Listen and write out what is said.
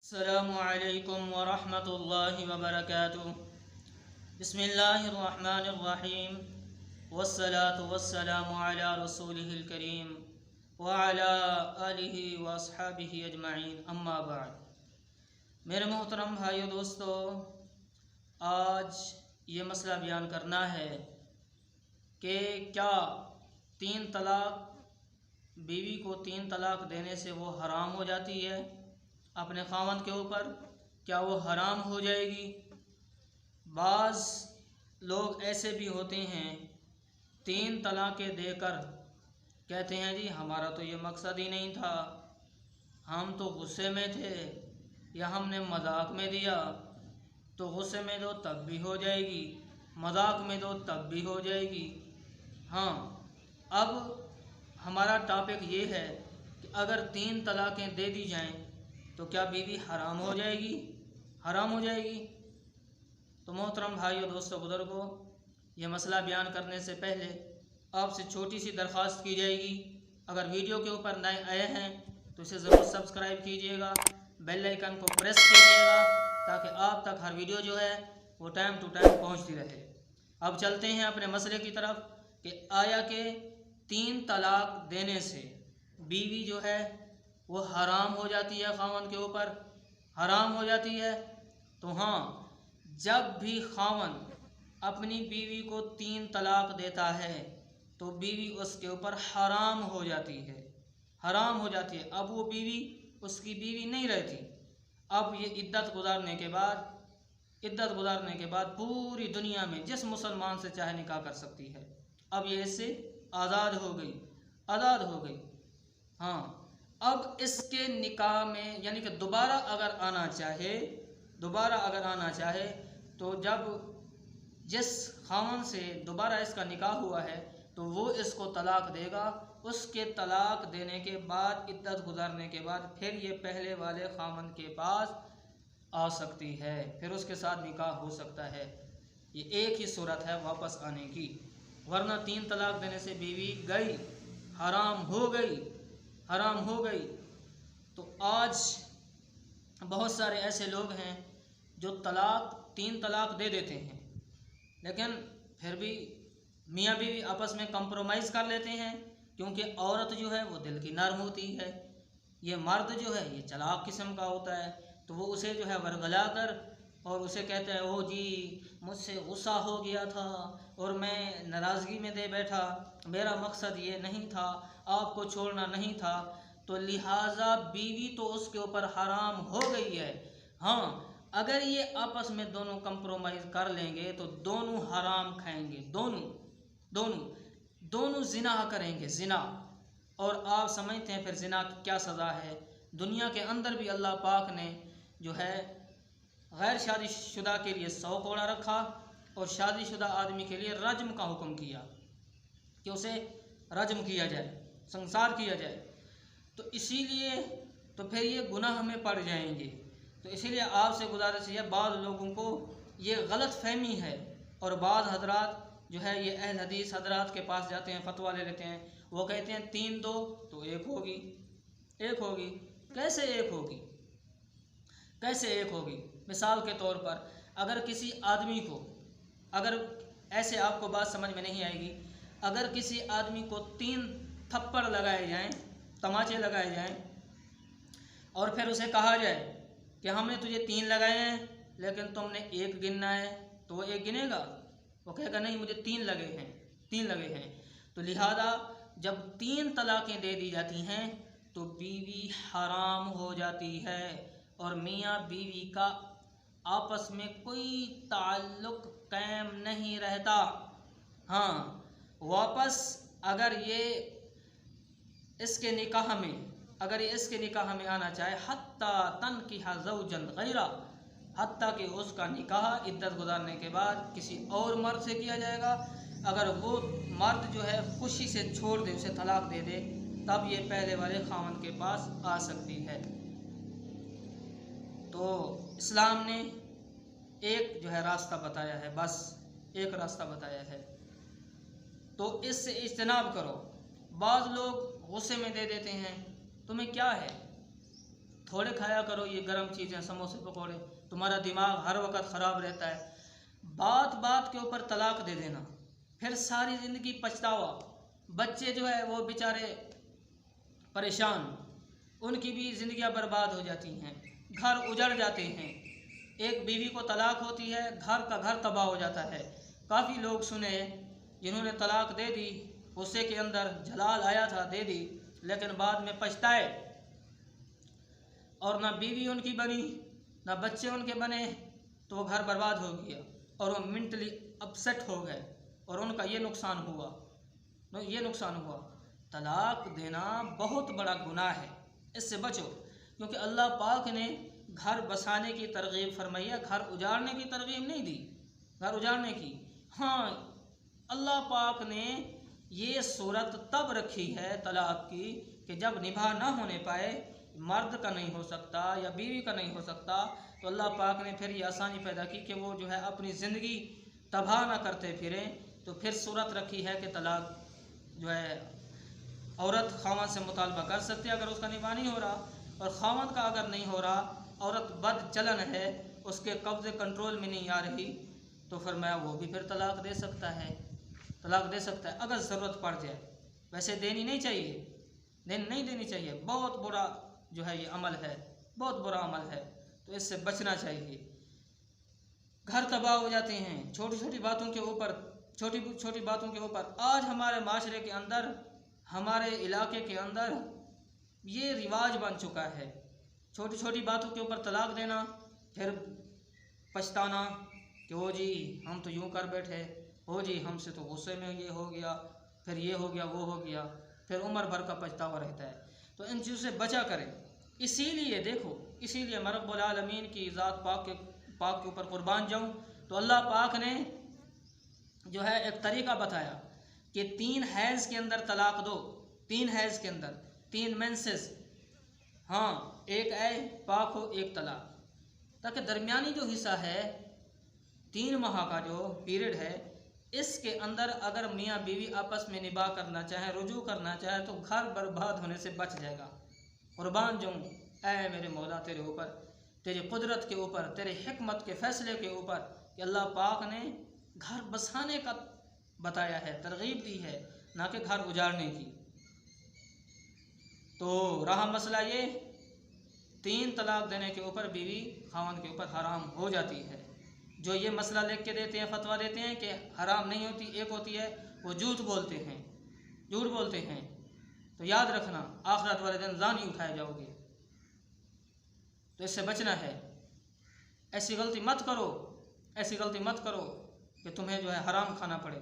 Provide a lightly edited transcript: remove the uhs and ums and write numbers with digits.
अस्सलामुअलैकुम वरहमतुल्लाहि वबरकातुहू। बिस्मिल्लाहिर्रहमानिर्रहीम। वस्सलातु वस्सलामु अला रसूलिहिल करीम व अला आलिहि व अस्हाबिहि अजमाइन, अम्मा बाद। मेरे मोहतरम भाइयों दोस्तों, आज ये मसला बयान करना है कि क्या तीन तलाक, बीवी को तीन तलाक देने से वो हराम हो जाती है अपने खावंद के ऊपर? क्या वो हराम हो जाएगी? बाज़ लोग ऐसे भी होते हैं, तीन तलाक़ें देकर कहते हैं जी हमारा तो ये मकसद ही नहीं था, हम तो गुस्से में थे या हमने मजाक में दिया। तो गुस्से में दो तब भी हो जाएगी, मजाक में दो तब भी हो जाएगी। हाँ, अब हमारा टॉपिक ये है कि अगर तीन तलाक़ें दे दी जाएं तो क्या बीवी हराम हो जाएगी? हराम हो जाएगी। तो मोहतरम भाइयों, दोस्तों, बुज़ुर्गों, ये मसला बयान करने से पहले आपसे छोटी सी दरख्वास्त की जाएगी। अगर वीडियो के ऊपर नए आए हैं तो इसे ज़रूर सब्सक्राइब कीजिएगा, बेल आइकन को प्रेस कीजिएगा ताकि आप तक हर वीडियो जो है वो टाइम टू टाइम पहुंचती रहे। अब चलते हैं अपने मसले की तरफ कि आया कि तीन तलाक देने से बीवी जो है वो हराम हो जाती है, खावंद के ऊपर हराम हो जाती है। तो हाँ, जब भी खावंद अपनी बीवी को तीन तलाक देता है तो बीवी उसके ऊपर हराम हो जाती है, हराम हो जाती है। अब वो बीवी उसकी बीवी नहीं रहती। अब ये इद्दत गुजारने के बाद पूरी दुनिया में जिस मुसलमान से चाहे निकाह कर सकती है। अब ये इससे आज़ाद हो गई। हाँ, अब इसके निकाह में यानी कि दोबारा अगर आना चाहे तो जब जिस खावन से दोबारा इसका निकाह हुआ है तो वो इसको तलाक देगा। उसके तलाक देने के बाद, इद्दत गुजारने के बाद, फिर ये पहले वाले खावन के पास आ सकती है, फिर उसके साथ निकाह हो सकता है। ये एक ही सूरत है वापस आने की, वरना तीन तलाक देने से बीवी गई, हराम हो गई। तो आज बहुत सारे ऐसे लोग हैं जो तीन तलाक दे देते हैं, लेकिन फिर भी मियाँ बीवी आपस में कंप्रोमाइज़ कर लेते हैं, क्योंकि औरत जो है वो दिल की नर्म होती है, ये मर्द जो है ये चालाक किस्म का होता है। तो वो उसे जो है वरगला कर और उसे कहते हैं, ओ जी मुझसे गुस्सा हो गया था और मैं नाराज़गी में दे बैठा, मेरा मकसद ये नहीं था, आपको छोड़ना नहीं था। तो लिहाजा बीवी तो उसके ऊपर हराम हो गई है। हाँ, अगर ये आपस में दोनों कंप्रोमाइज़ कर लेंगे तो दोनों हराम खाएंगे, दोनों जिना करेंगे, जिना। और आप समझते हैं फिर जिना की क्या सज़ा है? दुनिया के अंदर भी अल्लाह पाक ने जो है गैर शादीशुदा के लिए 100 कोड़ा रखा और शादीशुदा आदमी के लिए रज्म का हुक्म किया कि उसे रज्म किया जाए, संसार किया जाए। तो इसीलिए तो फिर ये गुनाह में पड़ जाएंगे। तो इसीलिए आपसे गुजारिश है, बाद लोगों को ये गलत फहमी है और बाद हजरात जो है ये अहल हदीस हजरात के पास जाते हैं, फतवा ले लेते हैं। वो कहते हैं तीन दो तो एक होगी। कैसे एक होगी? मिसाल के तौर पर अगर किसी आदमी को, अगर ऐसे आपको बात समझ में नहीं आएगी, अगर किसी आदमी को 3 थप्पड़ लगाए जाएं, तमाचे लगाए जाएं और फिर उसे कहा जाए कि हमने तुझे 3 लगाए हैं लेकिन तुमने एक गिनना है, तो वो एक गिनेगा? वो कहेगा नहीं, मुझे 3 लगे हैं। तो लिहाजा जब 3 तलाक़ें दे दी जाती हैं तो बीवी हराम हो जाती है और मियाँ बीवी का आपस में कोई ताल्लुक़ कायम नहीं रहता। हाँ, वापस अगर ये इसके निकाह में आना चाहे, हत्ता तनकिहा ज़ौजन गैरा, हत्ता कि उसका निकाह इद्दत गुजारने के बाद किसी और मर्द से किया जाएगा। अगर वो मर्द जो है खुशी से छोड़ दे, उसे तलाक दे दे, तब ये पहले वाले खावंद के पास आ सकती है। तो इस्लाम ने एक जो है रास्ता बताया है, बस एक रास्ता बताया है, तो इससे इज्तनाब करो। बाज़ लोग गुस्से में दे देते हैं, तुम्हें क्या है, थोड़े खाया करो ये गर्म चीज़ें, समोसे पकौड़े, तुम्हारा दिमाग हर वक्त ख़राब रहता है। बात बात के ऊपर तलाक दे देना, फिर सारी ज़िंदगी पछतावा, बच्चे जो है वो बेचारे परेशान, उनकी भी ज़िंदगियां बर्बाद हो जाती हैं, घर उजड़ जाते हैं। एक बीवी को तलाक होती है, घर का घर तबाह हो जाता है। काफ़ी लोग सुने जिन्होंने तलाक दे दी, गुस्से के अंदर जलाल आया था, दे दी, लेकिन बाद में पछताए और ना बीवी उनकी बनी ना बच्चे उनके बने, तो वो घर बर्बाद हो गया और वो मेंटली अपसेट हो गए और उनका ये नुकसान हुआ। तलाक देना बहुत बड़ा गुनाह है, इससे बचो, क्योंकि अल्लाह पाक ने घर बसाने की तरगीब फरमाई है, घर उजाड़ने की तरगीब नहीं दी, घर उजाड़ने की। हाँ, अल्लाह पाक ने ये सूरत तब रखी है तलाक की कि जब निभा ना होने पाए, मर्द का नहीं हो सकता या बीवी का नहीं हो सकता, तो अल्लाह पाक ने फिर ये आसानी पैदा की कि वो जो है अपनी ज़िंदगी तबाह ना करते फिरें। तो फिर सूरत रखी है कि तलाक जो है औरत खावंद से मुतालबा कर सकती है अगर उसका निभा नहीं हो रहा, और खावंद का अगर नहीं हो रहा, औरत बद चलन है, उसके कब्ज़े कंट्रोल में नहीं आ रही, तो फरमाया वो भी फिर तलाक दे सकता है अगर ज़रूरत पड़ जाए। वैसे देनी नहीं चाहिए, बहुत बुरा जो है ये अमल है, बहुत बुरा अमल है, तो इससे बचना चाहिए। घर तबाह हो जाते हैं छोटी छोटी बातों के ऊपर। आज हमारे माशरे के अंदर, हमारे इलाके के अंदर ये रिवाज बन चुका है, छोटी छोटी बातों के ऊपर तलाक देना, फिर पछताना कि ओ जी हम तो यूँ कर बैठे, ओ जी हमसे तो गुस्से में ये हो गया, फिर ये हो गया, वो हो गया, फिर उम्र भर का पछतावा रहता है। तो इन चीज़ों से बचा करें। इसीलिए मैं रब्बुल आलमीन की ज़ात पाक के ऊपर कुर्बान जाऊँ, तो अल्लाह पाक ने जो है एक तरीका बताया कि 3 हैज़ के अंदर तलाक दो, 3 हैज़ के अंदर, 3 मेंसेस, हाँ, एक ऐ पाक हो, एक तलाक, ताकि दरमियानी जो हिस्सा है 3 माह का जो पीरियड है, इसके अंदर अगर मियाँ बीवी आपस में निबाह करना चाहे, रुजू करना चाहे, तो घर बर्बाद होने से बच जाएगा। कुर्बान जाऊँ ऐ मेरे मौला तेरे ऊपर, तेरी कुदरत के ऊपर, तेरे हिकमत के फ़ैसले के ऊपर कि अल्लाह पाक ने घर बसाने का बताया है, तरगीब दी है, ना कि घर उजाड़ने की। तो रहा मसला ये, 3 तलाक देने के ऊपर बीवी खावंद के ऊपर हराम हो जाती है। जो ये मसला लिख के देते हैं, फतवा देते हैं कि हराम नहीं होती, एक होती है, वो झूठ बोलते हैं। तो याद रखना, आखिरत वाले दिन जान ही उठाए जाओगे, तो इससे बचना है। ऐसी गलती मत करो कि तुम्हें जो है हराम खाना पड़े।